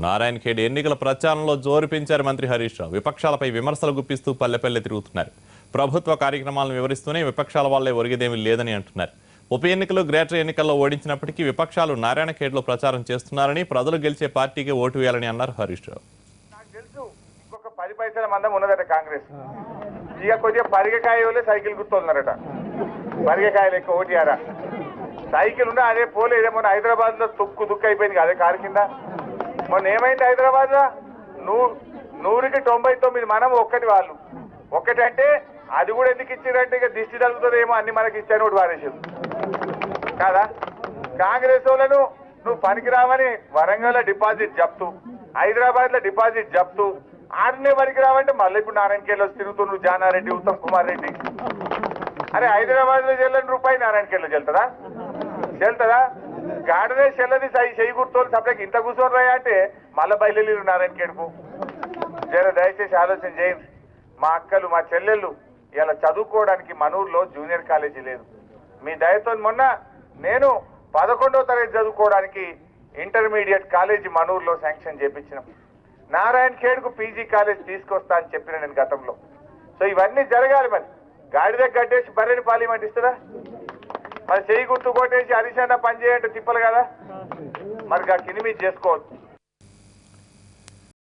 నారాయణ ఖేడ్ ఎన్నికల ప్రచారంలో జోరు పెంచారు మంత్రి హరీష్ రావు. విపక్షాలపై విమర్శలు గుప్పిస్తూ పల్లెపల్లె తిరుగుతున్నారు. ప్రభుత్వ కార్యక్రమాలను వివరిస్తూనే విపక్షాల వాళ్లే ఒరిగేదేమీ లేదని అంటున్నారు. ఉప ఎన్నికలు గ్రేటర్ ఎన్నికల్లో ఓడించినప్పటికీ విపక్షాలు నారాయణ ఖేడ్లో ప్రచారం చేస్తున్నారని, ప్రజలు గెలిచే పార్టీకే ఓటు వేయాలని అన్నారు హరీష్ రావు. నాకు తెలుసు ఇంకొక 10 పైసల మందం ఉన్నదట కాంగ్రెస్. ఇక కొద్దిగా పరిగకాయ వాళ్ళే సైకిల్ గుర్తున్నారట. పరిగకాయలు ఎక్కువ ఓటియారా సైకిల్ ఉన్నా అదే పోలేదు. మొన్న హైదరాబాద్ లో దుక్కు అయిపోయింది అదే కారు కింద. మొన్న ఏమైంది హైదరాబాద్ లో 100కి 99 మనం ఒక్కటి వాళ్ళు ఒక్కటి అంటే అది కూడా ఎందుకు ఇచ్చారంటే ఇక దిష్టి తగ్గుతుందేమో అన్ని మనకి ఇచ్చాను ఒకటి వారేసారు కాదా. కాంగ్రెస్ వాళ్ళను నువ్వు పనికిరావని వరంగల్ లో డిపాజిట్ జప్తు, హైదరాబాద్ లో డిపాజిట్ జప్తు, ఆడనే పనికిరావంటే మళ్ళీ ఇప్పుడు నారాయణఖేడ్లో తిరుగుతున్నారు జానారెడ్డి, ఉత్తమ్ కుమార్ రెడ్డి. అరే హైదరాబాద్ లో చెల్లని రూపాయి నారాయణఖేడ్లో చెల్తుందా గాడనే చెల్లది చెయ్యి గుర్తోలు సపరేట్ ఇంత కూర్చొని రాయా అంటే మళ్ళీ బయలుదేరు నారాయణఖేడ్కు. జర దయచేసి ఆలోచన చేయండి. మా అక్కలు మా చెల్లెళ్ళు ఇలా చదువుకోవడానికి మనూరులో జూనియర్ కాలేజీ లేదు. మీ దయతో మొన్న నేను 11వ తరగతి చదువుకోవడానికి ఇంటర్మీడియట్ కాలేజీ మనూరులో శాంక్షన్ చేపించినాం. నారాయణ ఖేడ్కు పీజీ కాలేజ్ తీసుకొస్తా అని చెప్పిన నేను గతంలో. సో ఇవన్నీ జరగాలి. మరి గాడిద గడ్డేసి బర్రెని పార్లమెంట్ ఇస్తుందా? మరి చెయ్యి గుర్తు కొట్టేసి హరీష్ అన్న పని చేయంటే తిప్పలు కదా. మరి కినిమి చేసుకోవద్దు.